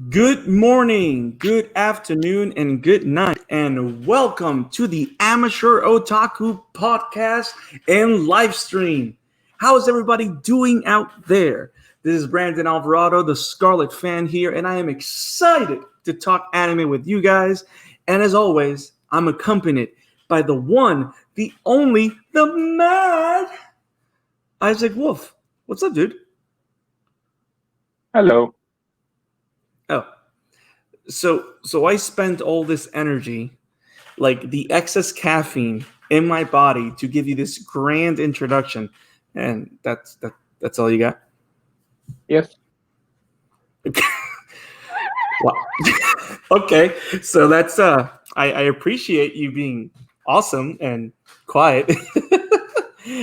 Good morning, good afternoon, and good night, and welcome to the Amateur Otaku Podcast and live stream. How is everybody doing out there? This is Brandon Alvarado, the Scarlet Fan here, and I am excited to talk anime with you guys. And as always, I'm accompanied by the one, the only, the mad Isaac Wolf. What's up, dude? Hello. Oh, so I spent all this energy, like the excess caffeine in my body, to give you this grand introduction, and that's all you got. Yes. Wow. Okay, so that's I appreciate you being awesome and quiet.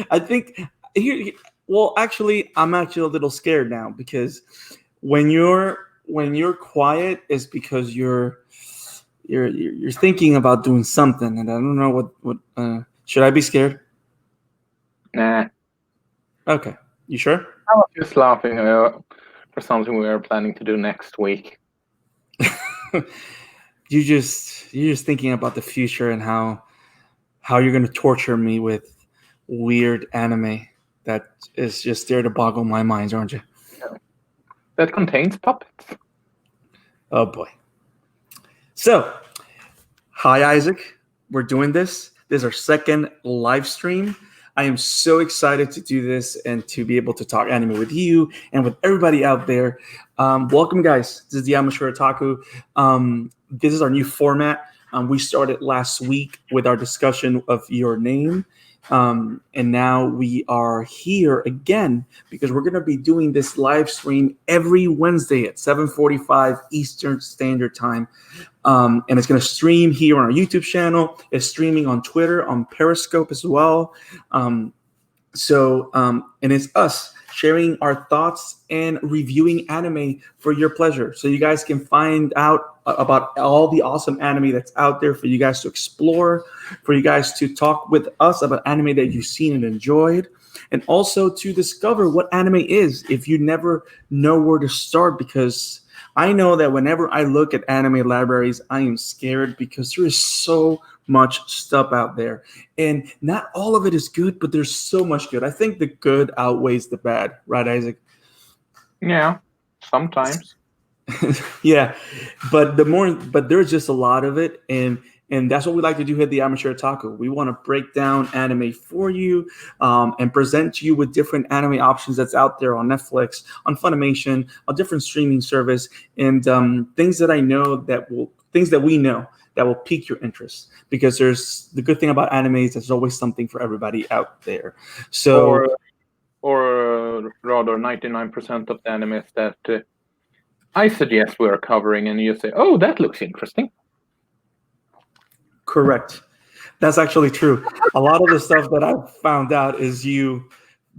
I think here. Well, actually, I'm actually a little scared now because when you're quiet is because you're thinking about doing something, and I don't know what should I be scared? Nah. Okay, you sure? I was just laughing for something we are planning to do next week. You're just thinking about the future and how you're going to torture me with weird anime that is just there to boggle my mind, aren't you? That contains puppets. Oh boy. So, hi Isaac. We're doing this. This is our second live stream. I am so excited to do this and to be able to talk anime with you and with everybody out there. Welcome, guys. This is the Amateur Otaku. This is our new format. We started last week with our discussion of your name. And now we are here again because we're going to be doing this live stream every Wednesday at 7:45 Eastern Standard Time. And it's going to stream here on our YouTube channel. It's streaming on Twitter, on Periscope as well. And it's us sharing our thoughts and reviewing anime for your pleasure. So you guys can find out about all the awesome anime that's out there for you guys to explore, for you guys to talk with us about anime that you've seen and enjoyed, and also to discover what anime is if you never know where to start, because I know that whenever I look at anime libraries, I am scared because there is so much stuff out there. And not all of it is good, but there's so much good. I think the good outweighs the bad. Right, Isaac? Yeah, sometimes. Yeah, but there's just a lot of it, and that's what we like to do here at the Amateur Otaku. We want to break down anime for you and present you with different anime options that's out there on Netflix, on Funimation, on different streaming service, and things that we know that will pique your interest. Because there's the good thing about anime is there's always something for everybody out there. So, or rather, 99% of the animes that I suggest we're covering, and you say, "Oh, that looks interesting." Correct. That's actually true. A lot of the stuff that I've found out is you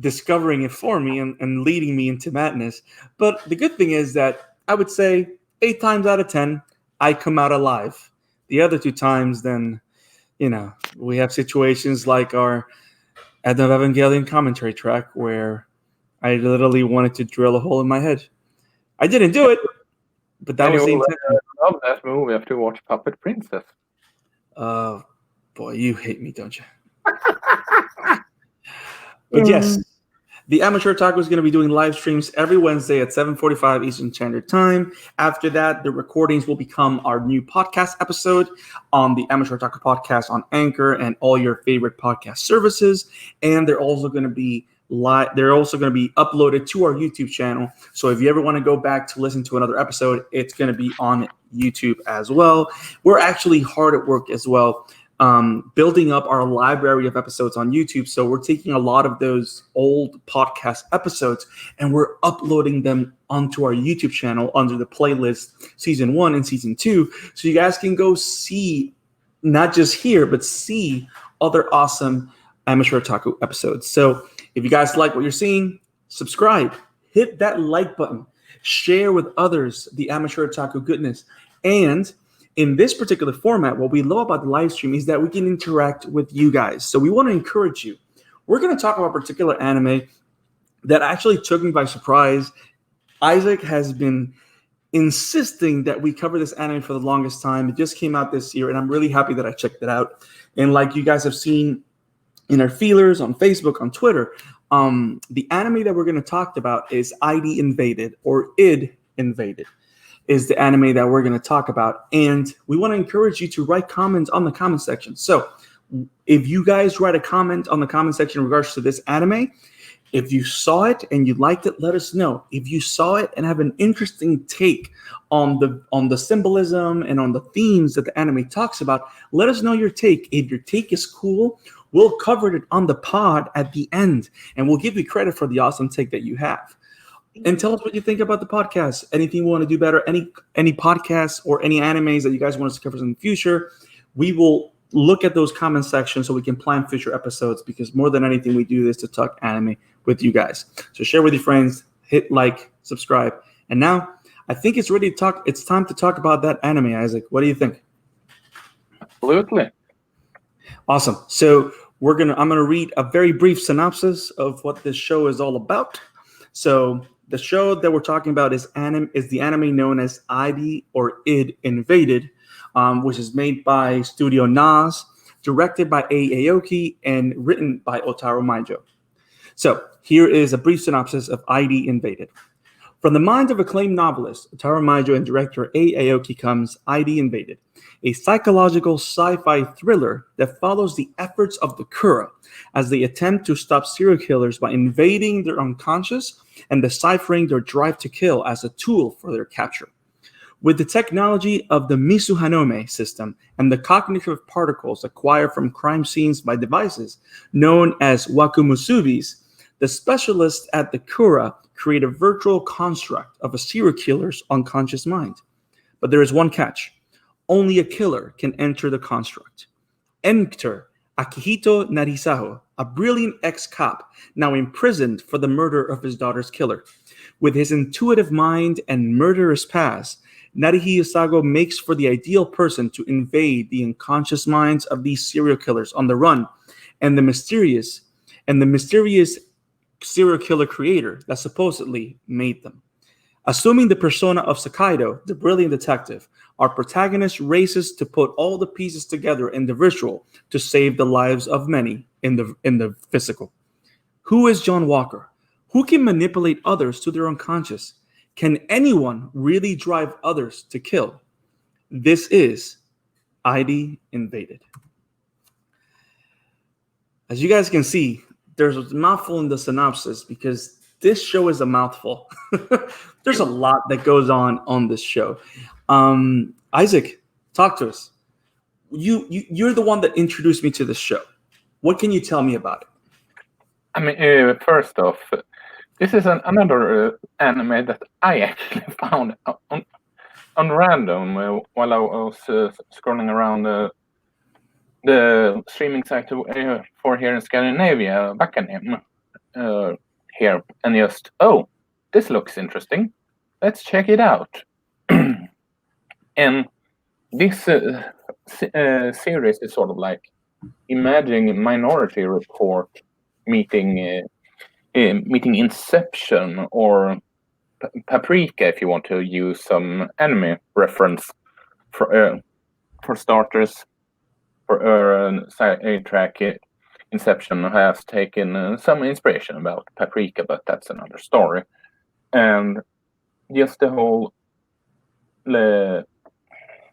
discovering it for me and leading me into madness. But the good thing is that I would say 8 times out of 10, I come out alive. The other 2 times, then, we have situations like our End of Evangelion commentary track where I literally wanted to drill a hole in my head. I didn't do it, but that was the intent. I love that movie after watch Puppet Princess. Boy, you hate me, don't you? But yes, the Amateur Otaku is going to be doing live streams every Wednesday at 7:45 Eastern Standard Time. After that, the recordings will become our new podcast episode on the Amateur Otaku Podcast on Anchor and all your favorite podcast services. And they're also going to be they're also going to be uploaded to our YouTube channel. So if you ever want to go back to listen to another episode, it's going to be on YouTube as well. We're actually hard at work as well, building up our library of episodes on YouTube. So we're taking a lot of those old podcast episodes and we're uploading them onto our YouTube channel under the playlist Season 1 and Season 2. So you guys can go see, not just hear, but see other awesome Amateur Otaku episodes. So if you guys like what you're seeing, subscribe, hit that like button, share with others the Amateur Otaku goodness. And in this particular format, what we love about the live stream is that we can interact with you guys. So we want to encourage you. We're going to talk about a particular anime that actually took me by surprise. Isaac has been insisting that we cover this anime for the longest time. It just came out this year, and I'm really happy that I checked it out. And like you guys have seen in our feelers on Facebook, on Twitter, the anime that we're going to talk about is ID Invaded, or ID Invaded is the anime that we're going to talk about. And we want to encourage you to write comments on the comment section. So if you guys write a comment on the comment section in regards to this anime, if you saw it and you liked it, let us know. If you saw it and have an interesting take on the symbolism and on the themes that the anime talks about, let us know your take. If your take is cool, we'll cover it on the pod at the end, and we'll give you credit for the awesome take that you have. And tell us what you think about the podcast. Anything we want to do better, any podcasts or any animes that you guys want us to cover in the future, we will look at those comment sections so we can plan future episodes, because more than anything, we do this to talk anime with you guys. So share with your friends, hit like, subscribe. And now I think it's ready to talk. It's time to talk about that anime, Isaac. What do you think? Absolutely. Awesome. So I'm gonna read a very brief synopsis of what this show is all about. So the show that we're talking about is the anime known as ID or ID Invaded, which is made by Studio Nas, directed by Ei Aoki, and written by Otaro Maijo. So here is a brief synopsis of ID Invaded. From the mind of acclaimed novelist Otaro Maijo and director Ei Aoki comes ID Invaded, a psychological sci-fi thriller that follows the efforts of the Kura as they attempt to stop serial killers by invading their unconscious and deciphering their drive to kill as a tool for their capture. With the technology of the Misuhanome system and the cognitive particles acquired from crime scenes by devices known as wakumusubis, the specialists at the Kura create a virtual construct of a serial killer's unconscious mind. But there is one catch. Only a killer can enter the construct. Enter Akihito Narisaho, a brilliant ex-cop now imprisoned for the murder of his daughter's killer. With his intuitive mind and murderous past, Narisago makes for the ideal person to invade the unconscious minds of these serial killers on the run, and the mysterious serial killer creator that supposedly made them. Assuming the persona of Sakaido, the brilliant detective, our protagonist races to put all the pieces together in the virtual to save the lives of many in the physical. Who is John Walker? Who can manipulate others to their unconscious? Can anyone really drive others to kill? This is ID Invaded. As you guys can see, there's a mouthful in the synopsis because this show is a mouthful. There's a lot that goes on this show. Isaac, talk to us. You're the one that introduced me to this show. What can you tell me about it? I mean, first off, this is another anime that I actually found on random while I was scrolling around the streaming site for here in Scandinavia, Backanim, here, and just, oh, this looks interesting. Let's check it out. And this series is sort of like imagining Minority Report meeting Inception or Paprika, if you want to use some anime reference for starters. For track, Inception has taken some inspiration about Paprika, but that's another story. And just the whole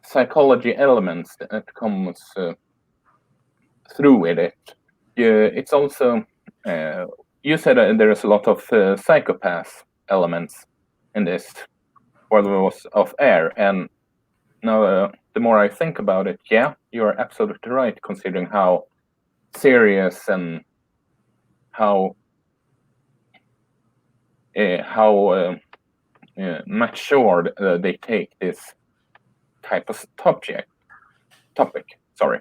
psychology elements that comes through with it. It's also you said there is a lot of psychopath elements in this while it was off air, and now the more I think about it, yeah, you are absolutely right, considering how serious and how matured they take this type of topic. Sorry,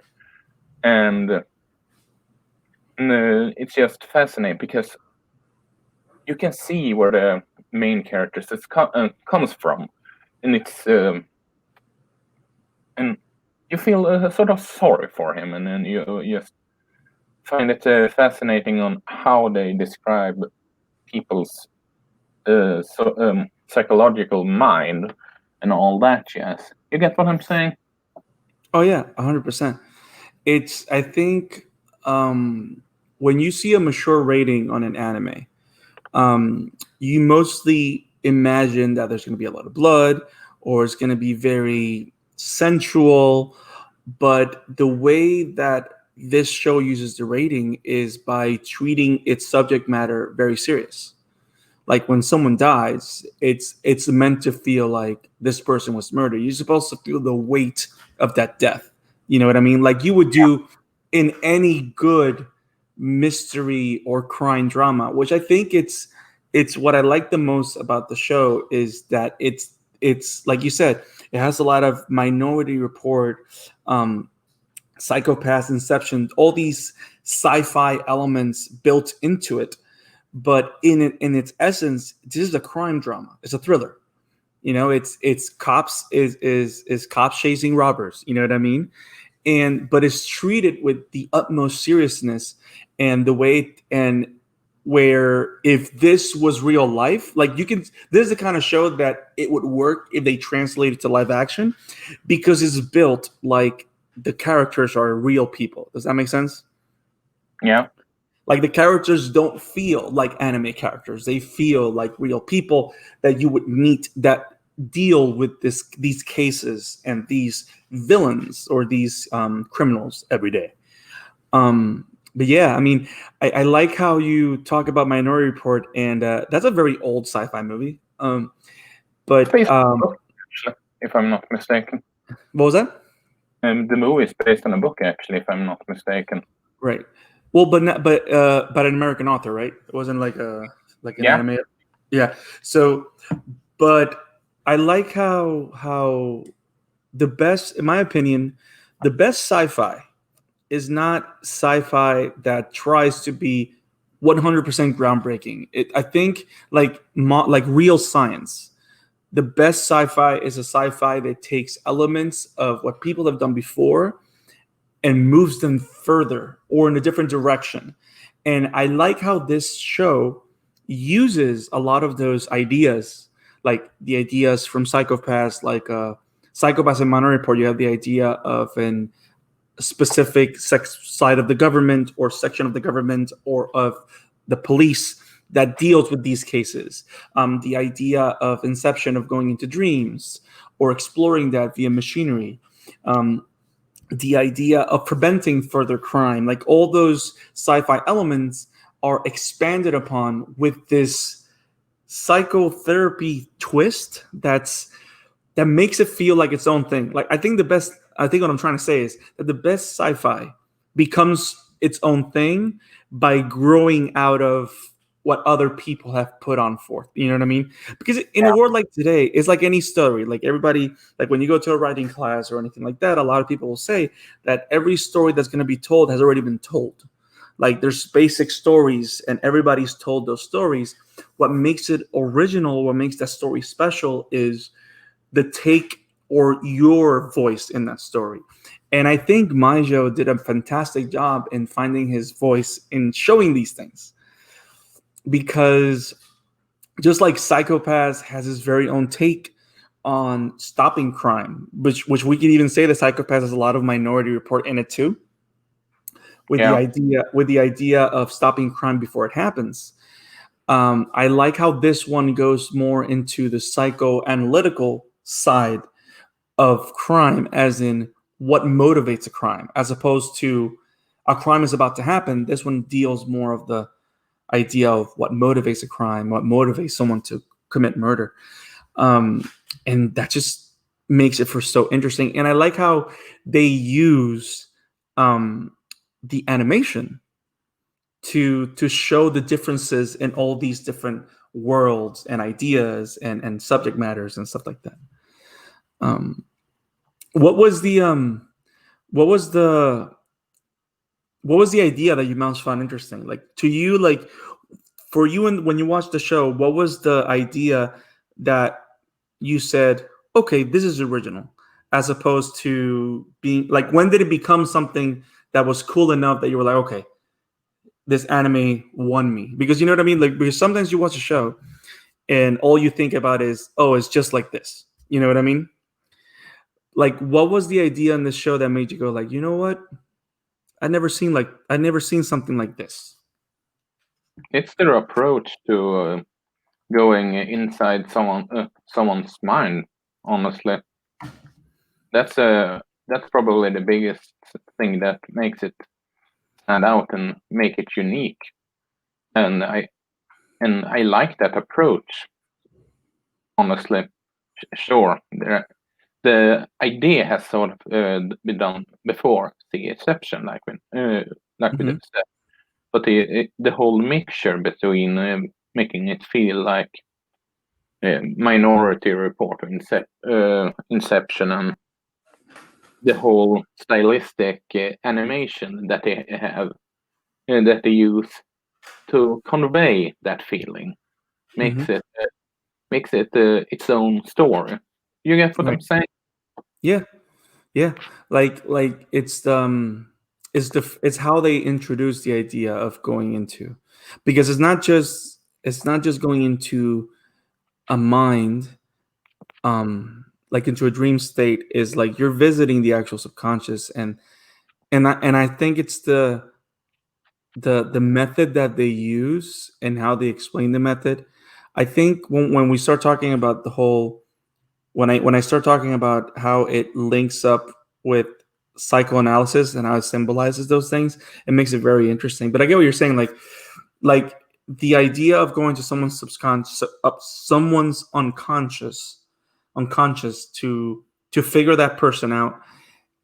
and it's just fascinating because you can see where the main character comes from, and it's and you feel sort of sorry for him, and then you just find it fascinating on how they describe people's psychological mind, and all that jazz. You get what I'm saying? Oh yeah, 100%. I think when you see a mature rating on an anime, you mostly imagine that there's going to be a lot of blood or it's going to be very sensual. But the way that this show uses the rating is by treating its subject matter very serious. Like when someone dies, it's meant to feel like this person was murdered. You're supposed to feel the weight of that death. You know what I mean? Like you would do in any good mystery or crime drama, which I think it's what I like the most about the show is that it's like you said, it has a lot of Minority Report, Psychopath, Inception, all these sci-fi elements built into it. But in its essence, this is a crime drama. It's a thriller. You know, it's cops is cops chasing robbers. You know what I mean? But it's treated with the utmost seriousness and the way and where if this was real life, like this is the kind of show that it would work if they translate it to live action because it's built like the characters are real people. Does that make sense? Yeah. Like the characters don't feel like anime characters. They feel like real people that you would meet that deal with these cases and these villains or these criminals every day. But yeah, I mean, I like how you talk about Minority Report, and that's a very old sci-fi movie. But if I'm not mistaken. What was that? The movie is based on a book, actually, if I'm not mistaken. Right. Well, but an American author, right? It wasn't like an anime. Yeah. So, but I like how the best, in my opinion, the best sci-fi is not sci-fi that tries to be 100% groundbreaking. I think like real science. The best sci-fi is a sci-fi that takes elements of what people have done before and moves them further or in a different direction. And I like how this show uses a lot of those ideas, like the ideas from Psychopaths, like Psychopaths and Minority Report. You have the idea of a specific side of the government or section of the government or of the police that deals with these cases. The idea of Inception, of going into dreams or exploring that via machinery. The idea of preventing further crime, like all those sci-fi elements are expanded upon with this psychotherapy twist that makes it feel like its own thing. Like I think what I'm trying to say is that the best sci-fi becomes its own thing by growing out of what other people have put on forth. You know what I mean? Because in a world like today, it's like any story. Like everybody, like when you go to a writing class or anything like that, a lot of people will say that every story that's going to be told has already been told. Like there's basic stories and everybody's told those stories. What makes it original, what makes that story special is the take or your voice in that story. And I think Maijo did a fantastic job in finding his voice in showing these things. Because just like Psychopaths has his very own take on stopping crime, which we can even say that Psychopaths has a lot of Minority Report in it too, with the idea of stopping crime before it happens. I like how this one goes more into the psychoanalytical side of crime, as in what motivates a crime, as opposed to a crime is about to happen. This one deals more of the idea of what motivates a crime, what motivates someone to commit murder. And that just makes it for so interesting. And I like how they use the animation to show the differences in all these different worlds and ideas and subject matters and stuff like that. What was the idea that you most found interesting? Like to you, like for you, and when you watched the show, what was the idea that you said, okay, this is original, as opposed to being like, when did it become something that was cool enough that you were like, okay, this anime won me? Because you know what I mean? Like, because sometimes you watch a show and all you think about is, oh, it's just like this. You know what I mean? Like, what was the idea in this show that made you go like, you know what? I'd never seen something like this. It's their approach to going inside someone's mind. Honestly, that's probably the biggest thing that makes it stand out and make it unique. And I like that approach. Honestly, sure, the idea has sort of been done before the exception, like we Mhm. said, but the whole mixture between making it feel like Minority Report or Inception, and the whole stylistic animation that they have that they use to convey that feeling makes Mhm. it its own story. You get what I'm Right. saying? Yeah. Yeah. Like it's how they introduce the idea of going into, because it's not just going into a mind, like into a dream state. Is like you're visiting the actual subconscious, and I think it's the method that they use and how they explain the method. I think when we start talking about the whole, when I start talking about how it links up with psychoanalysis and how it symbolizes those things, it makes it very interesting. But I get what you're saying, like the idea of going to someone's subconscious, someone's unconscious to figure that person out,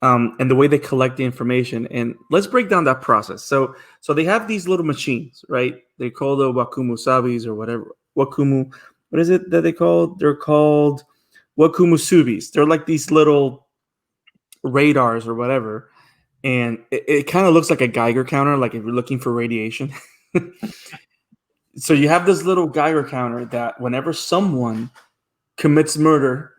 and the way they collect the information. And let's break down that process. So they have these little machines, right? They call the Wakumu Sabis or whatever. Wakumu, what is it that they call? They're called Wakumu Subis. They're like these little radars or whatever. And it kind of looks like a Geiger counter, like if you're looking for radiation. So you have this little Geiger counter that whenever someone commits murder,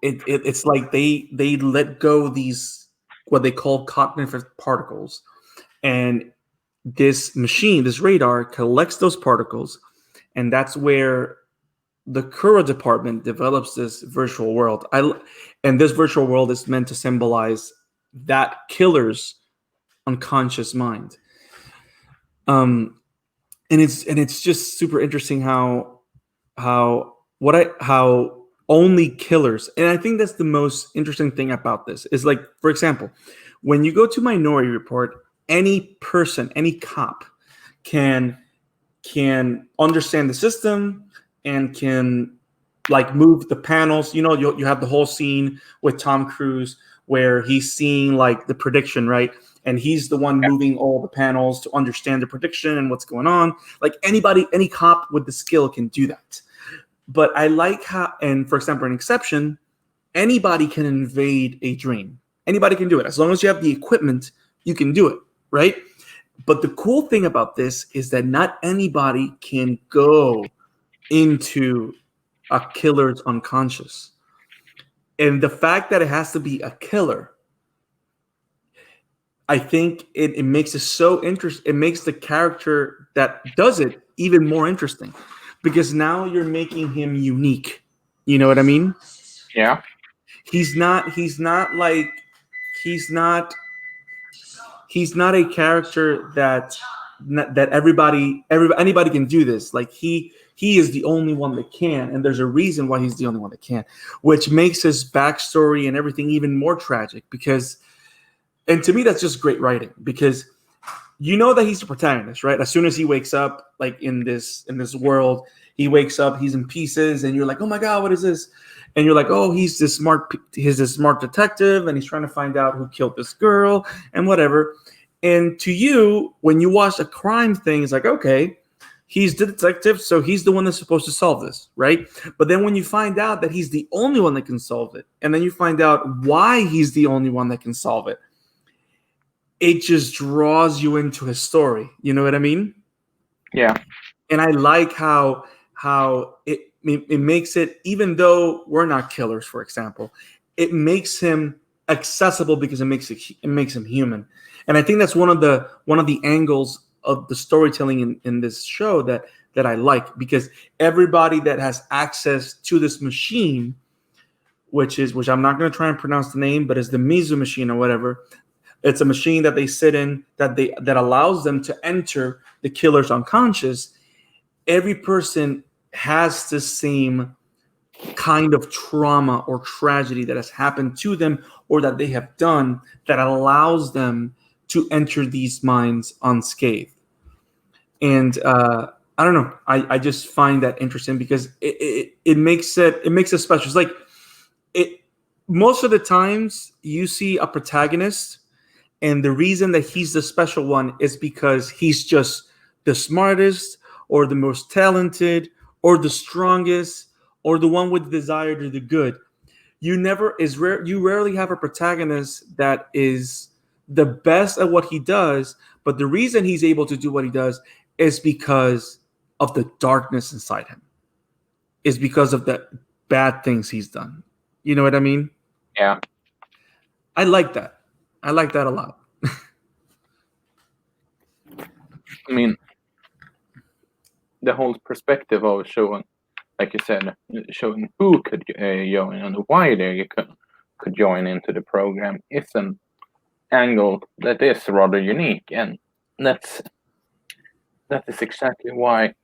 it's like they let go these, what they call cognitive particles, and this machine, this radar, collects those particles, and that's where the Kura department develops this virtual world. And this virtual world is meant to symbolize that killer's unconscious mind. And it's just super interesting how only killers, and I think that's the most interesting thing about this is, like, for example, when you go to Minority Report, any person, any cop can understand the system and can, like, move the panels. You have the whole scene with Tom Cruise where he's seeing, like, the prediction, right? And he's the one moving all the panels to understand the prediction and what's going on. Like, any cop with the skill can do that. But I like how, and for example, an exception, anybody can invade a dream. Anybody can do it. As long as you have the equipment, you can do it, right? But the cool thing about this is that not anybody can go into a killer's unconscious. And the fact that it has to be a killer, I think it makes it so interesting. It makes the character that does it even more interesting, because now you're making him unique. You know what I mean? Yeah. He's not like he's not a character that anybody can do this. Like, he is the only one that can, and there's a reason why he's the only one that can, which makes his backstory and everything even more tragic. And to me, that's just great writing, because you know that he's the protagonist, right? As soon as he wakes up, like in this world, he wakes up, he's in pieces, and you're like, oh my God, what is this? And you're like, oh, he's this smart detective, and he's trying to find out who killed this girl and whatever. And to you, when you watch a crime thing, it's like, okay, he's the detective, so he's the one that's supposed to solve this, right? But then when you find out that he's the only one that can solve it, and then you find out why he's the only one that can solve it, it just draws you into his story. You know what I mean? Yeah. And I like how it makes it, even though we're not killers, for example, it makes him accessible because it makes him human. And I think that's one of the angles of the storytelling in this show that I like, because everybody that has access to this machine which I'm not going to try and pronounce the name, but it's the Mizu machine or whatever. It's a machine that they sit in that allows them to enter the killer's unconscious. Every person has the same kind of trauma or tragedy that has happened to them or that they have done that allows them to enter these minds unscathed. And I don't know. I just find that interesting because it makes it special. It's like most of the times you see a protagonist, and the reason that he's the special one is because he's just the smartest or the most talented or the strongest or the one with the desire to do good. You rarely have a protagonist that is the best at what he does, but the reason he's able to do what he does is because of the darkness inside him. Is because of the bad things he's done. You know what I mean? Yeah. I like that. I like that a lot. I mean, the whole perspective of showing, like you said, showing who could join and why they could join into the program is an angle that is rather unique, and that is exactly why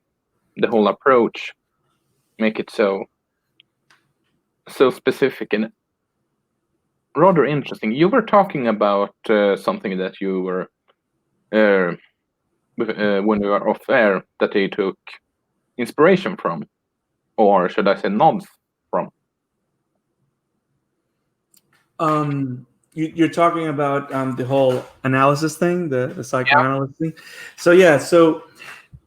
the whole approach make it so specific and rather interesting. You were talking about something that you were when we were off air that they took inspiration from, or should I say nods from? You're talking about the whole analysis thing, the psychoanalysis thing.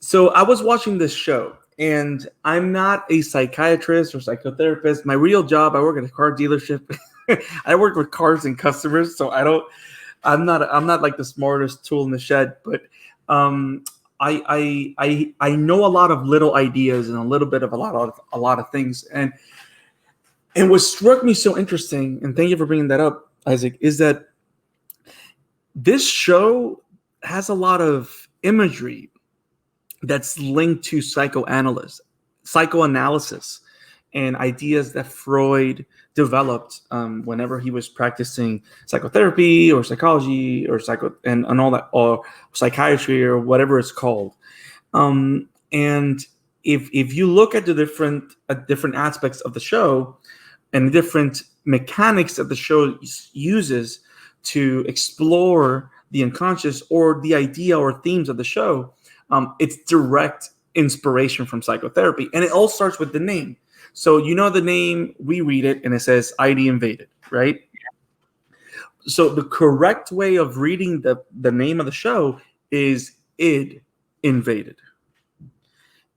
So I was watching this show, and I'm not a psychiatrist or psychotherapist. My real job, I work at a car dealership. I work with cars and customers, so I'm not like the smartest tool in the shed, but I know a lot of little ideas and a little bit of a lot of things. And what struck me so interesting, and thank you for bringing that up, Isaac, is that this show has a lot of imagery that's linked to psychoanalysis and ideas that Freud developed whenever he was practicing psychotherapy or psychology or and all that, or psychiatry or whatever it's called. And if you look at the different aspects of the show and the different mechanics that the show uses to explore the unconscious or the idea or themes of the show, it's direct inspiration from psychotherapy. And it all starts with the name. So you know the name, we read it, and it says ID invaded, right? So the correct way of reading the name of the show is id invaded.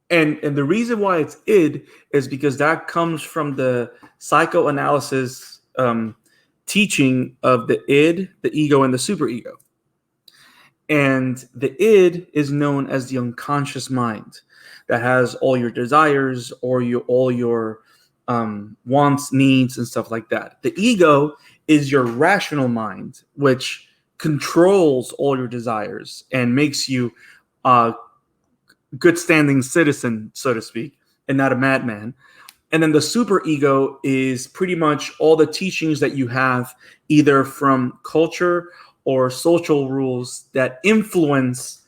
And the reason why it's id is because that comes from the psychoanalysis teaching of the id, the ego, and the superego. And the id is known as the unconscious mind that has all your desires or all your wants, needs, and stuff like that. The ego is your rational mind, which controls all your desires and makes you a good standing citizen, so to speak, and not a madman. And then the superego is pretty much all the teachings that you have either from culture or social rules that influence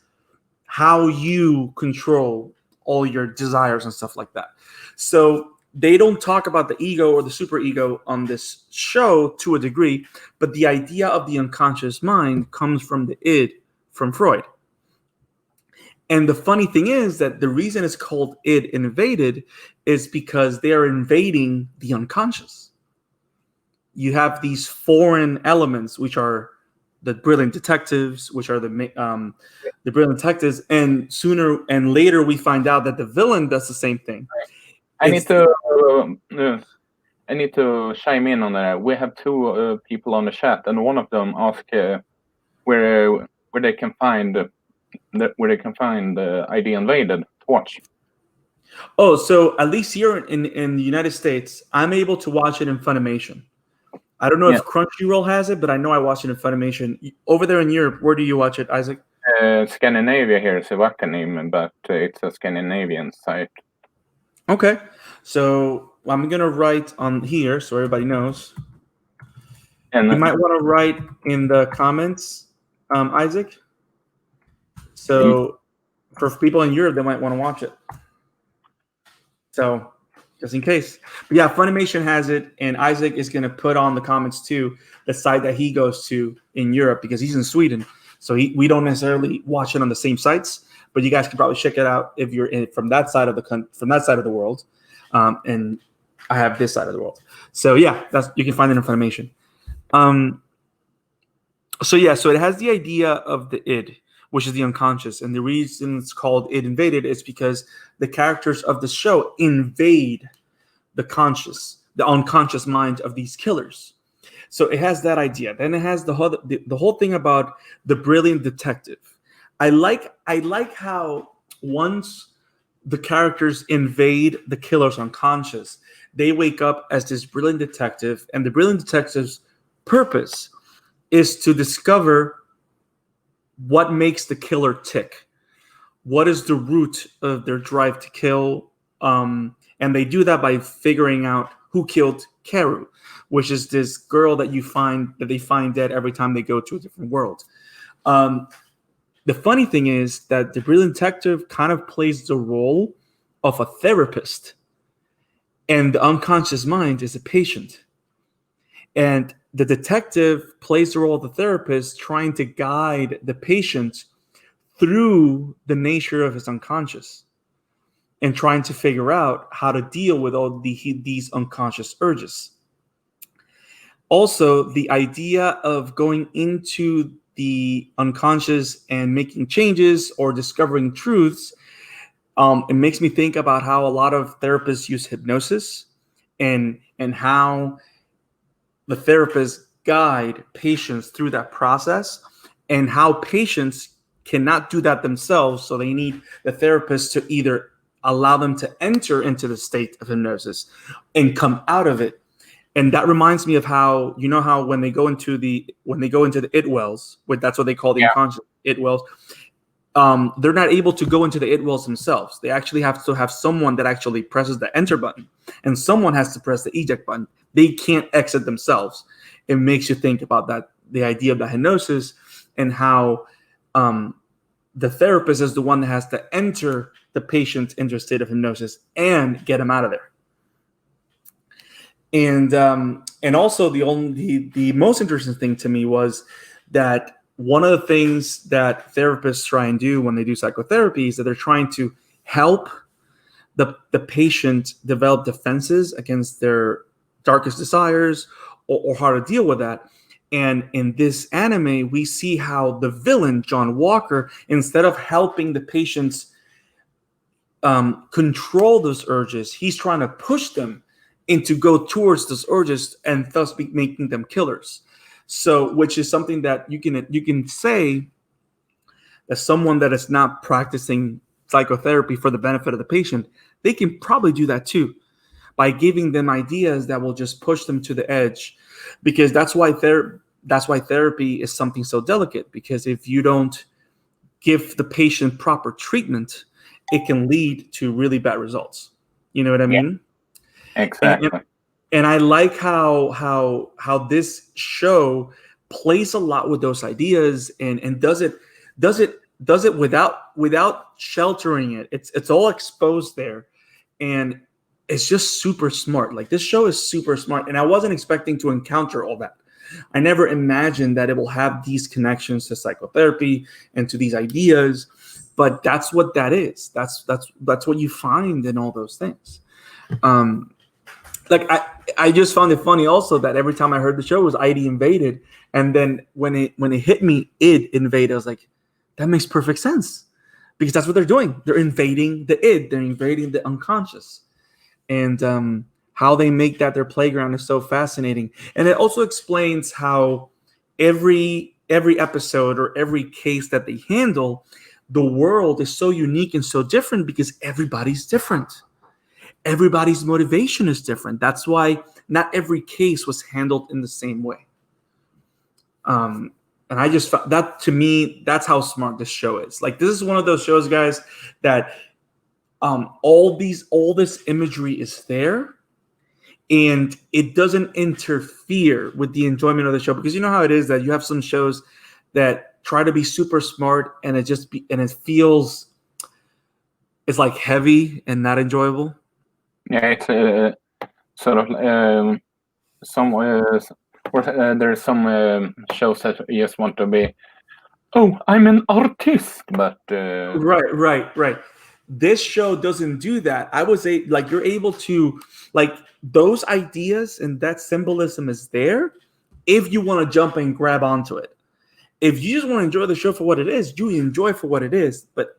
how you control all your desires and stuff like that. So they don't talk about the ego or the superego on this show to a degree, but the idea of the unconscious mind comes from the id from Freud. And the funny thing is that the reason it's called id invaded is because they are invading the unconscious. You have these foreign elements, which are the brilliant detectives, which are the brilliant detectives, and sooner and later we find out that the villain does the same thing. I need to chime in on that. We have two people on the chat, and one of them asked where they can find ID Invaded to watch. Oh, so at least here in the United States, I'm able to watch it in Funimation. I don't know if Crunchyroll has it, but I know I watch it in Funimation. Over there in Europe, where do you watch it, Isaac? Scandinavia here is a name, but it's a Scandinavian site. Okay. So I'm gonna write on here so everybody knows. And You might want to write in the comments, Isaac. So for people in Europe, they might want to watch it. So just in case. But yeah, Funimation has it, and Isaac is going to put on the comments too the site that he goes to in Europe because he's in Sweden. So we don't necessarily watch it on the same sites, but you guys can probably check it out if you're from that side of the world. And I have this side of the world. So yeah, you can find it in Funimation. So it has the idea of the id, which is the unconscious. And the reason it's called Id Invaded is because the characters of the show invade the unconscious mind of these killers. So it has that idea. Then it has the whole thing about the brilliant detective. I like how once the characters invade the killer's unconscious, they wake up as this brilliant detective, and the brilliant detective's purpose is to discover what makes the killer tick. What is the root of their drive to kill? And they do that by figuring out who killed Karu, which is this girl that they find dead every time they go to a different world. The funny thing is that the brilliant detective kind of plays the role of a therapist, and the unconscious mind is a patient. And the detective plays the role of the therapist, trying to guide the patient through the nature of his unconscious and trying to figure out how to deal with all these unconscious urges. Also, the idea of going into the unconscious and making changes or discovering truths, it makes me think about how a lot of therapists use hypnosis and how the therapists guide patients through that process, and how patients cannot do that themselves. So they need the therapist to either allow them to enter into the state of hypnosis and come out of it. And that reminds me of how when they go into the it wells, that's what they call the unconscious it wells. They're not able to go into the it wells themselves. They actually have to have someone that actually presses the enter button, and someone has to press the eject button. They can't exit themselves. It makes you think about that, the idea of the hypnosis, and how the therapist is the one that has to enter the patient into a state of hypnosis and get them out of there. And also the most interesting thing to me was that one of the things that therapists try and do when they do psychotherapy is that they're trying to help the patient develop defenses against their darkest desires or how to deal with that. And in this anime, we see how the villain, John Walker, instead of helping the patients control those urges, he's trying to push them into go towards those urges and thus making them killers. So, which is something that you can say that someone that is not practicing psychotherapy for the benefit of the patient, they can probably do that too, by giving them ideas that will just push them to the edge. Because that's why therapy is something so delicate. Because if you don't give the patient proper treatment, it can lead to really bad results. You know what I mean? Exactly. And I like how this show plays a lot with those ideas and does it without sheltering it. It's all exposed there, and it's just super smart. Like, this show is super smart, and I wasn't expecting to encounter all that. I never imagined that it will have these connections to psychotherapy and to these ideas, but that's what that is. That's what you find in all those things. Like, I just found it funny also that every time I heard the show was ID Invaded, and then when it hit me, id invaded, I was like, that makes perfect sense, because that's what they're doing. They're invading the id. They're invading the unconscious, and how they make that their playground is so fascinating. And it also explains how every episode or every case that they handle, the world is so unique and so different because everybody's different. Everybody's motivation is different. That's why not every case was handled in the same way. And I just found that, to me, that's how smart this show is. Like, this is one of those shows, guys, that all this imagery is there, and it doesn't interfere with the enjoyment of the show, because you know how it is that you have some shows that try to be super smart and it feels it's like heavy and not enjoyable. Yeah, it's sort of there's some shows that you just want to be, oh, I'm an artist, but Right. This show doesn't do that. You're able to, like, those ideas and that symbolism is there if you want to jump and grab onto it. If you just want to enjoy the show for what it is, you enjoy for what it is. But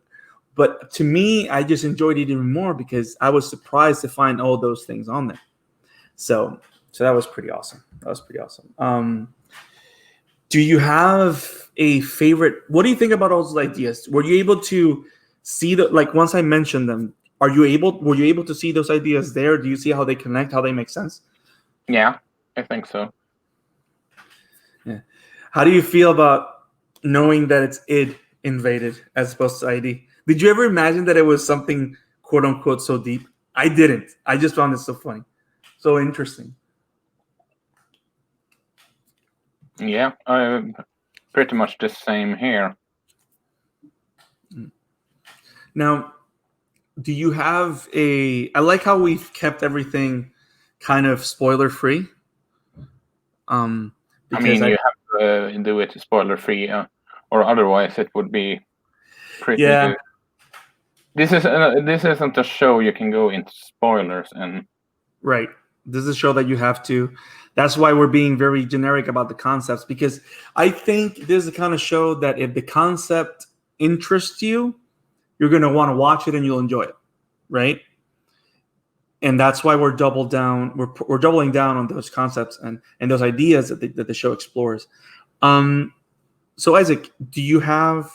to me, I just enjoyed it even more because I was surprised to find all those things on there. So that was pretty awesome. Do you have a favorite? What do you think about all those ideas? Were you able to see once I mentioned them, were you able to see those ideas there? Do you see how they connect, how they make sense? Yeah, I think so. Yeah. How do you feel about knowing that it's id invaded as opposed to ID? Did you ever imagine that it was something quote unquote so deep? I didn't. I just found it so funny, so interesting. Yeah, pretty much the same here. Now, do you have I like how we've kept everything kind of spoiler free. I mean, you have to do it spoiler free, or otherwise it would be pretty. Yeah. This isn't a show you can go into spoilers and. Right. This is a show that you have to. That's why we're being very generic about the concepts, because I think this is the kind of show that if the concept interests you, you're going to want to watch it and you'll enjoy it, right? And that's why we're doubling down on those concepts and those ideas that the show explores. So Isaac, do you have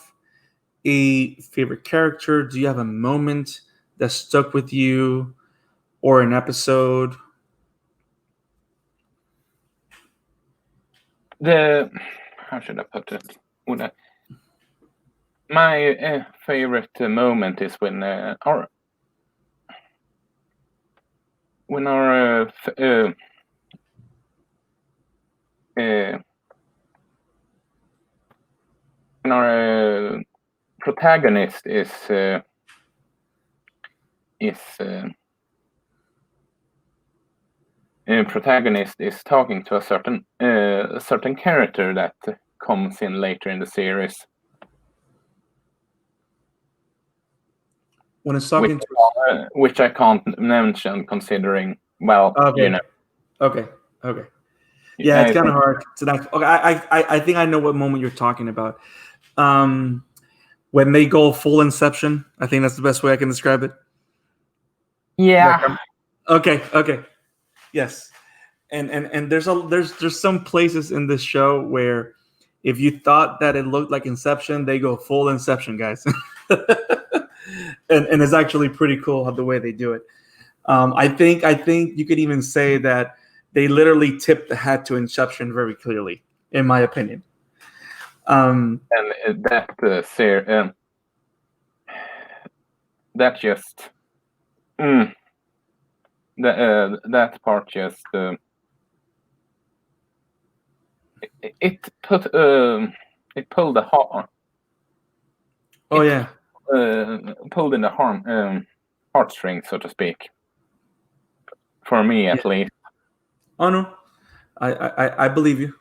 a favorite character? Do you have a moment that stuck with you, or an episode? How should I put it? My favorite moment is when our protagonist is talking to a certain character that comes in later in the series. When it's talking which I can't mention, considering, well, okay. you know. Okay. Yeah, it's kind of hard to not. Okay, I think I know what moment you're talking about. When they go full Inception, I think that's the best way I can describe it. Yeah. Okay. Yes. And there's some places in this show where if you thought that it looked like Inception, they go full Inception, guys. and it's actually pretty cool how the way they do it. I think you could even say that they literally tipped the hat to Inception very clearly, in my opinion. And that just that part just it pulled the heart. Oh yeah. Pulled in the heartstrings, so to speak. For me, at least. Oh no, I believe you.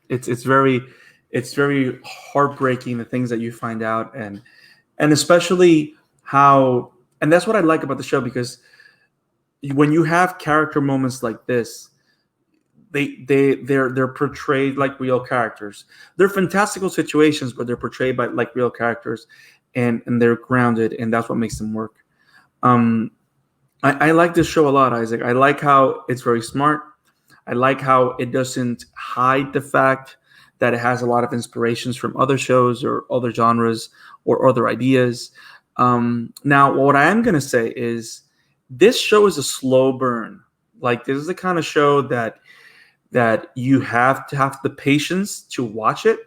It's very heartbreaking, the things that you find out, and especially how, and that's what I like about the show, because when you have character moments like this, they're portrayed like real characters. They're fantastical situations, but they're portrayed by like real characters, and they're grounded, and that's what makes them work. I like this show a lot, Isaac. I like how it's very smart. I like how it doesn't hide the fact that it has a lot of inspirations from other shows or other genres or other ideas. Now, what I am going to say is this show is a slow burn. Like, this is the kind of show that you have to have the patience to watch it.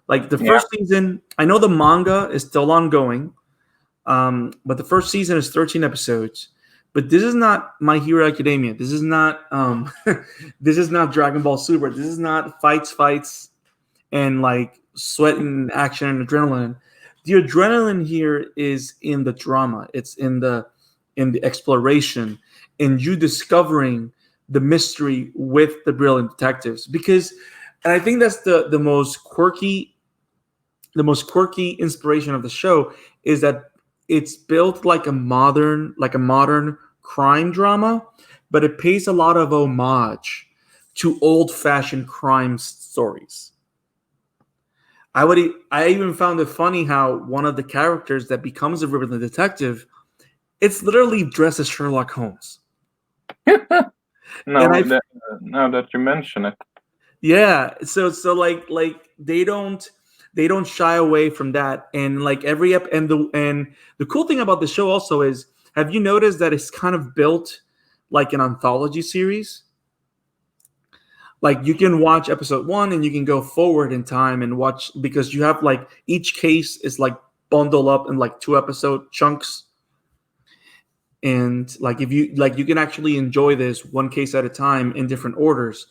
Like the first season, I know the manga is still ongoing, but the first season is 13 episodes. But this is not My Hero Academia. This is not this is not Dragon Ball Super. This is not fights, and like sweat and action and adrenaline. The adrenaline here is in the drama. It's in the exploration, in you discovering the mystery with the brilliant detectives. Because, and I think that's the most quirky inspiration of the show is that it's built like a modern crime drama, but it pays a lot of homage to old-fashioned crime stories. I even found it funny how one of the characters that becomes a brilliant detective, it's literally dressed as Sherlock Holmes. Now that you mention it. Yeah, so like they don't shy away from that, and like every and the cool thing about the show also is, have you noticed that it's kind of built like an anthology series? Like you can watch episode 1 and you can go forward in time and watch, because you have like each case is like bundled up in like 2-episode chunks. And like if you like, you can actually enjoy this one case at a time in different orders,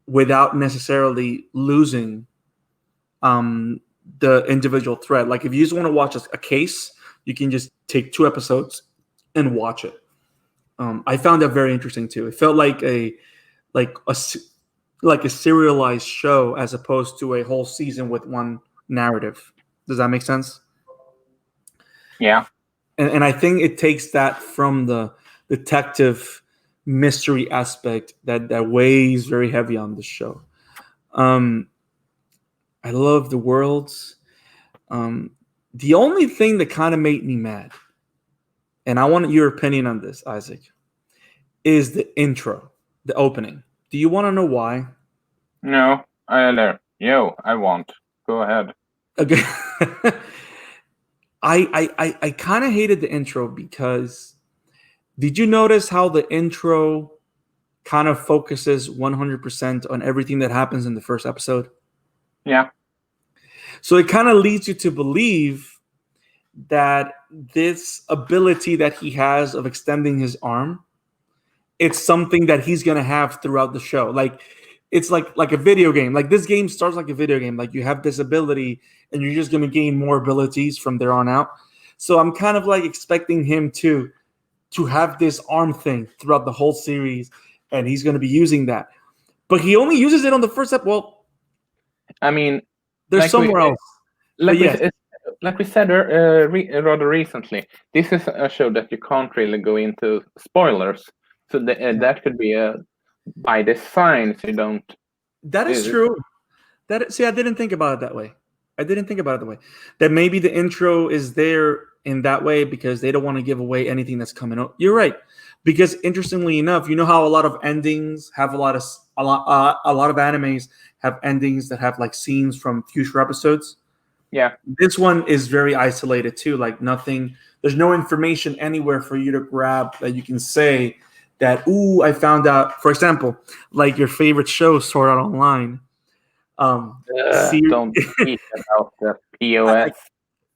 without necessarily losing the individual thread. Like if you just want to watch a case, you can just take 2 episodes and watch it. I found that very interesting too. It felt like a serialized show as opposed to a whole season with one narrative. Does that make sense? Yeah. And I think it takes that from the detective mystery aspect that weighs very heavy on the show. I love the worlds. The only thing that kind of made me mad, and I want your opinion on this, Isaac, is the intro, the opening. Do you want to know why? No, I want. Go ahead. Okay. I kind of hated the intro because, did you notice how the intro kind of focuses 100% on everything that happens in the first episode? Yeah. So it kind of leads you to believe that this ability that he has of extending his arm, it's something that he's going to have throughout the show. Like it's like a video game. Like this game starts like a video game. Like you have this ability and you're just going to gain more abilities from there on out. So I'm kind of like expecting him to have this arm thing throughout the whole series, and he's going to be using that. But he only uses it on the first episode. Well, I mean, there's like somewhere else. Like we said rather recently, this is a show that you can't really go into spoilers. So that could be by design, so you don't. That is true. I didn't think about it that way. That maybe the intro is there in that way because they don't want to give away anything that's coming up. You're right. Because interestingly enough, you know how a lot of endings have a lot of animes have endings that have like scenes from future episodes. Yeah. This one is very isolated too. Like nothing. There's no information anywhere for you to grab that you can say that, ooh, I found out. For example, like your favorite show, Sword Art Online. Don't speak about the POS.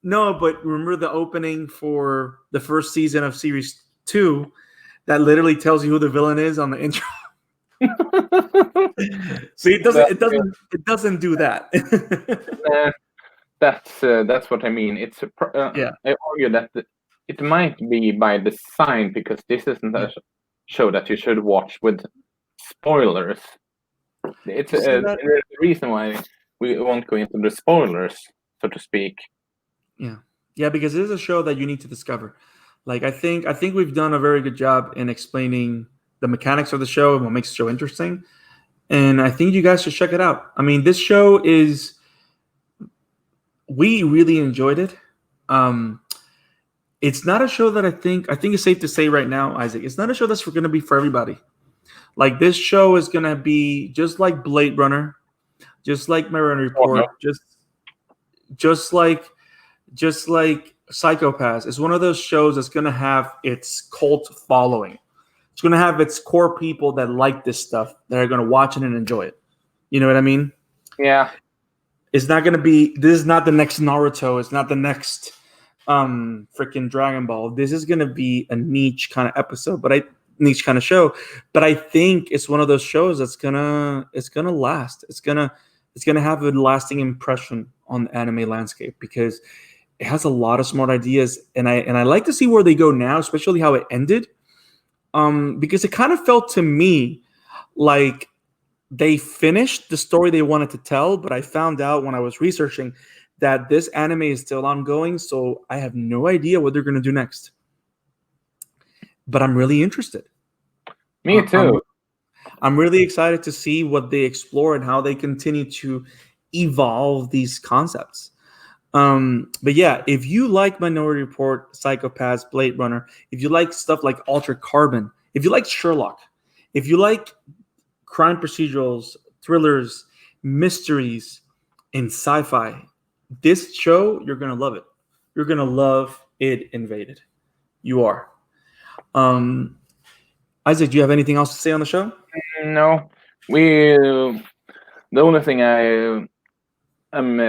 No, but remember the opening for the first season of Series 2 that literally tells you who the villain is on the intro. See, it doesn't do that. That's what I mean. It's I argue that it might be by design because this isn't a show that you should watch with spoilers. It's the reason why we won't go into the spoilers, so to speak. Yeah, because it is a show that you need to discover. Like I think we've done a very good job in explaining the mechanics of the show and what makes the show interesting. And I think you guys should check it out. I mean, this show we really enjoyed it. It's not a show that I think it's safe to say right now, Isaac, it's not a show that's going to be for everybody. Like this show is going to be just like Blade Runner, just like Minority Report, just like Psychopaths. It's one of those shows that's going to have its cult following. It's going to have its core people that like this stuff that are going to watch it and enjoy it. You know what I mean? Yeah. It's not going to be. This is not the next Naruto. It's not the next freaking Dragon Ball. This is gonna be a niche kind of episode, niche kind of show. But I think it's one of those shows that's gonna last. It's gonna have a lasting impression on the anime landscape because it has a lot of smart ideas, and I like to see where they go now, especially how it ended. Because it kind of felt to me like they finished the story they wanted to tell, but I found out when I was researching that this anime is still ongoing, so I have no idea what they're going to do next. But I'm really interested. Me too. I'm really excited to see what they explore and how they continue to evolve these concepts. But yeah, if you like Minority Report, Psychopaths, Blade Runner, if you like stuff like Altered Carbon, if you like Sherlock, if you like crime procedurals, thrillers, mysteries, and sci-fi, this show, you're going to love it. You're going to love Id Invaded. You are. Isaac, do you have anything else to say on the show? No. The only thing I am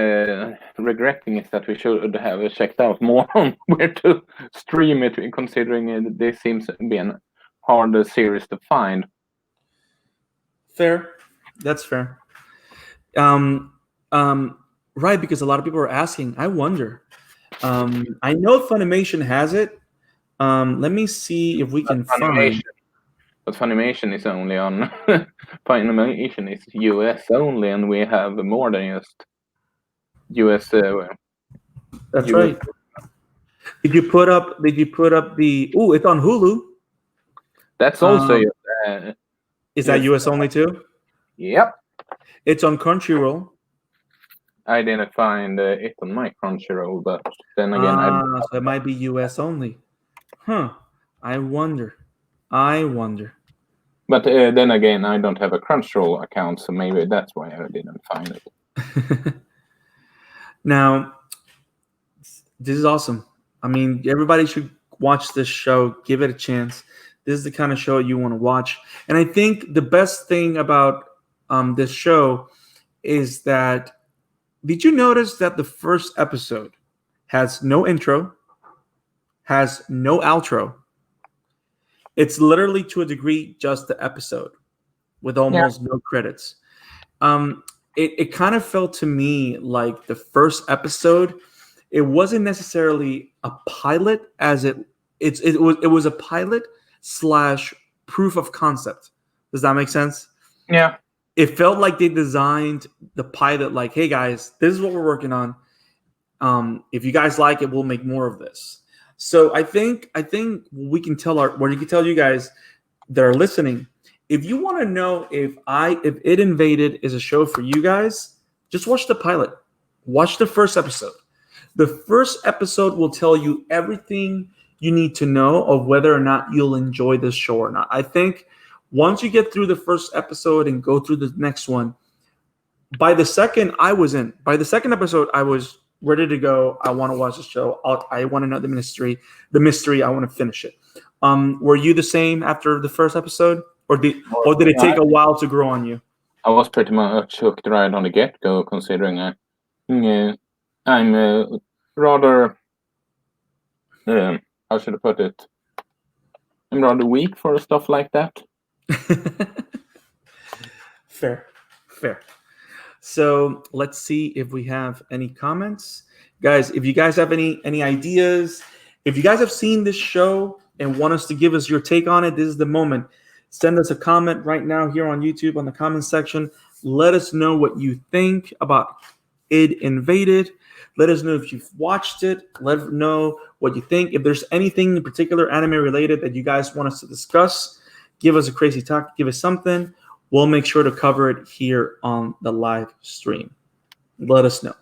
regretting is that we should have checked out more on where to stream it, considering this seems to be a hard series to find. Fair. That's fair. Right, because a lot of people are asking. I wonder. I know Funimation has it. Let me see if we can find. But Funimation is only on. Funimation is US only, and we have more than just US. That's US. Right. Did you put up the? Oh, it's on Hulu. That's also. Is that US only too? Yep. It's on Crunchyroll. I didn't find it on my Crunchyroll, but then again, so it might be US only. Huh. I wonder. But then again, I don't have a Crunchyroll account, so maybe that's why I didn't find it. Now, this is awesome. I mean, everybody should watch this show. Give it a chance. This is the kind of show you want to watch. And I think the best thing about this show is that, did you notice that the first episode has no intro, has no outro? It's literally, to a degree, just the episode with almost no credits. It kind of felt to me like the first episode, it wasn't necessarily a pilot as it was a pilot / proof of concept. Does that make sense? Yeah. It felt like they designed the pilot like, hey guys, this is what we're working on. If you guys like it, we'll make more of this. So I think we can tell you guys that are listening, if you want to know if Id Invaded is a show for you guys, just watch the pilot. Watch the first episode. The first episode will tell you everything you need to know of whether or not you'll enjoy this show or not. I think once you get through the first episode and go through the next one, by the second episode, I was ready to go. I want to watch the show. I want to know the mystery. I want to finish it. Were you the same after the first episode, or did it take a while to grow on you? I was pretty much hooked right on the get-go, considering I'm rather how should I put it? I'm rather weak for stuff like that. Fair. So let's see if we have any comments. Guys, if you guys have any ideas, if you guys have seen this show and want us to give us your take on it, this is the moment. Send us a comment right now here on YouTube on the comment section. Let us know what you think about Id Invaded. Let us know if you've watched it. Let us know what you think. If there's anything in particular anime related that you guys want us to discuss, give us a crazy talk, give us something. We'll make sure to cover it here on the live stream. Let us know.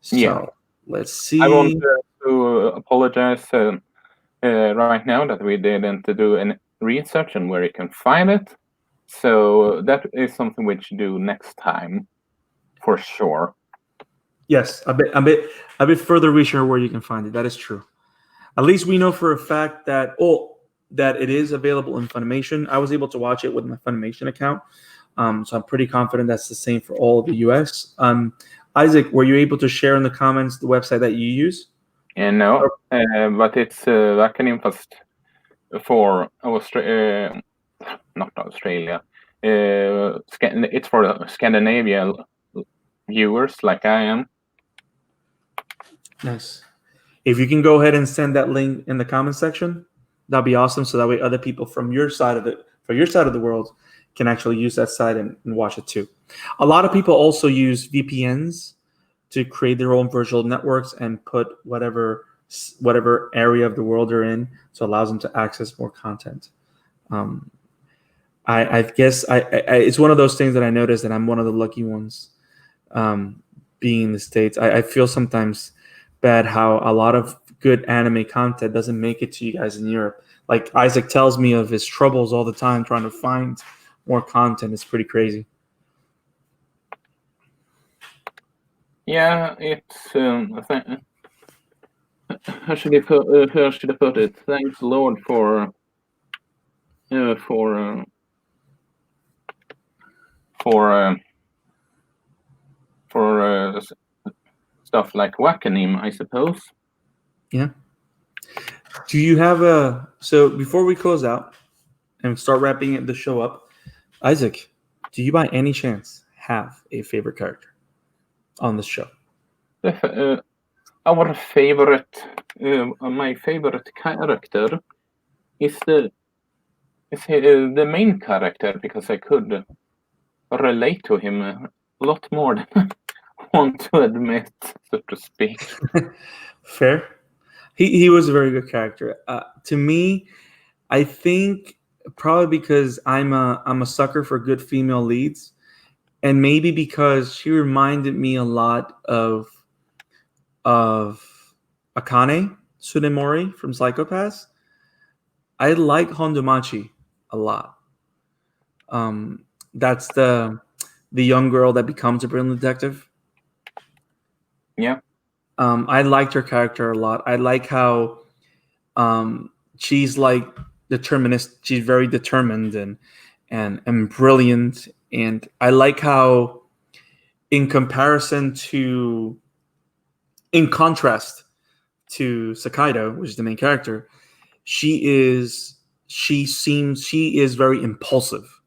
So let's see. I want to apologize right now that we didn't do any research on where you can find it. So that is something we should do next time, for sure. Yes, a bit further research where you can find it. That is true. At least we know for a fact that it is available in Funimation. I was able to watch it with my Funimation account, so I'm pretty confident that's the same for all of the US. Isaac, were you able to share in the comments the website that you use? No, but it's Wakanim fast for not Australia. It's for Scandinavia viewers like I am. Nice. If you can go ahead and send that link in the comment section, that'd be awesome. So that way other people from your side of the world can actually use that site and watch it too. A lot of people also use VPNs to create their own virtual networks and put whatever area of the world they're in, so it allows them to access more content. I guess it's one of those things that I noticed that I'm one of the lucky ones, being in the States. I feel sometimes bad how a lot of good anime content doesn't make it to you guys in Europe. Like Isaac tells me of his troubles all the time trying to find more content. It's pretty crazy. Yeah, it's how should I put it? Thanks Lord for stuff like Wakanim, I suppose. Yeah. Do you have so before we close out and start wrapping the show up, Isaac, do you by any chance have a favorite character on this show? Our favorite, my favorite character is the main character, because I could relate to him a lot more than I want to admit, so to speak. Fair. He was a very good character. To me, I think probably because I'm a sucker for good female leads, and maybe because she reminded me a lot of Akane Tsunemori from Psychopaths. I like Hondomachi a lot. That's the young girl that becomes a brilliant detective. Yeah. I liked her character a lot. I like how she's like determinist. She's very determined and brilliant. And I like how, in contrast to Sakaido, which is the main character, she is very impulsive,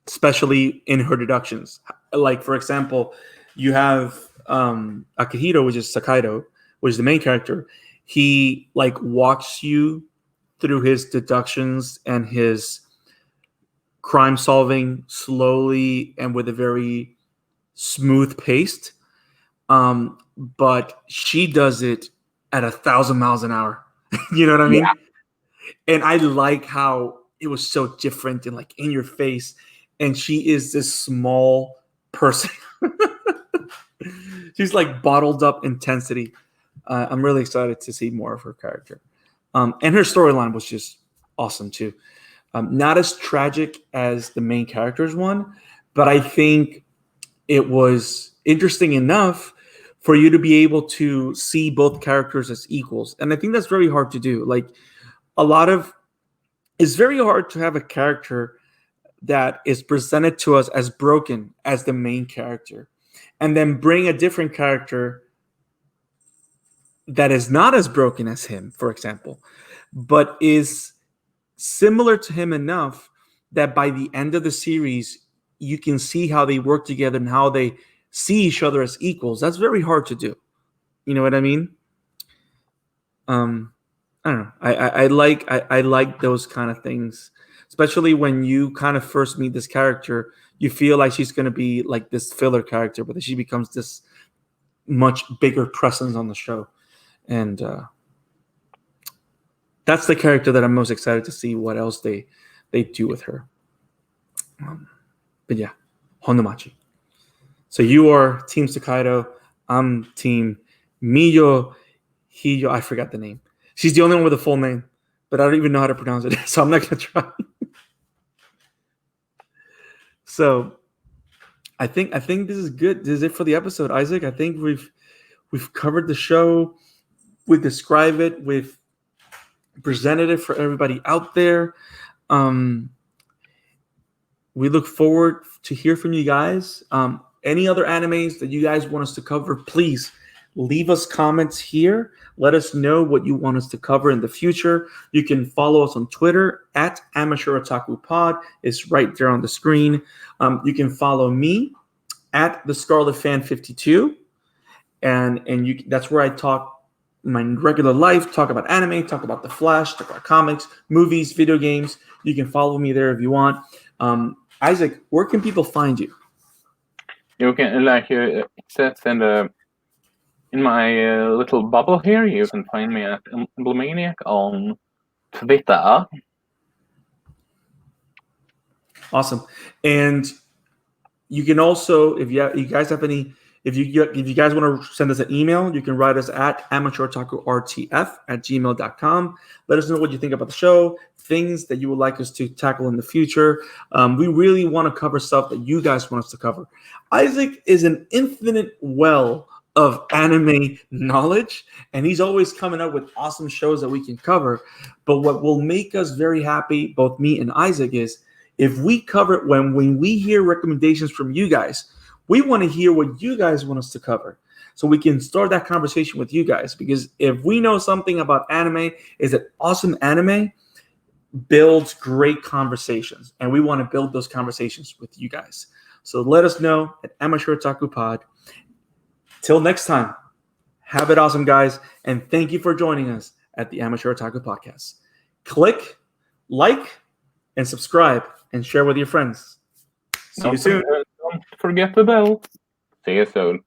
especially in her deductions. Like, for example, you have Akihito, which is Sakaido, which is the main character. He like walks you through his deductions and his crime solving slowly and with a very smooth pace. But she does it at 1,000 miles an hour. You know what I mean? Yeah. And I like how it was so different and like in your face. And she is this small person. She's like bottled up intensity. I'm really excited to see more of her character. And her storyline was just awesome too. Not as tragic as the main character's one, but I think it was interesting enough for you to be able to see both characters as equals. And I think that's very hard to do. Like it's very hard to have a character that is presented to us as broken as the main character, and then bring a different character that is not as broken as him, for example, but is similar to him enough that by the end of the series, you can see how they work together and how they see each other as equals. That's very hard to do. You know what I mean? I don't know. I like those kind of things, especially when you kind of first meet this character. You feel like she's going to be like this filler character, but then she becomes this much bigger presence on the show. And that's the character that I'm most excited to see what else they do with her. But yeah, Hondomachi. So you are Team Sakaido. I'm Team Miyo Hiyo. I forgot the name. She's the only one with a full name, but I don't even know how to pronounce it, so I'm not going to try. So I think this is good. This is it for the episode, Isaac. I think we've covered the show. We described it. We've presented it for everybody out there. We look forward to hear from you guys. Any other animes that you guys want us to cover, please leave us comments here. Let us know what you want us to cover in the future. You can follow us on Twitter at Amateur Otaku Pod. It's right there on the screen. You can follow me at the Scarlet Fan 52, and that's where I talk my regular life, talk about anime, talk about The Flash, talk about comics, movies, video games. You can follow me there if you want. Isaac, where can people find you? You can, like it says in my little bubble here, you can find me at Emblemaniac on Twitter. Awesome. And you can also, if you guys have any, if you guys want to send us an email, you can write us at amateurtakurtf@gmail.com. Let us know what you think about the show, things that you would like us to tackle in the future. We really want to cover stuff that you guys want us to cover. Isaac is an infinite well of anime knowledge, and he's always coming up with awesome shows that we can cover. But what will make us very happy, both me and Isaac, is if we cover it when we hear recommendations from you guys. We want to hear what you guys want us to cover, so we can start that conversation with you guys. Because if we know something about anime, is that awesome anime builds great conversations, and we want to build those conversations with you guys. So let us know at Amateur Otaku Pod. Till next time, have it awesome, guys, and thank you for joining us at the Amateur Otaku Podcast. Click, like, and subscribe, and share with your friends. See you soon. Don't forget the bell. See you soon.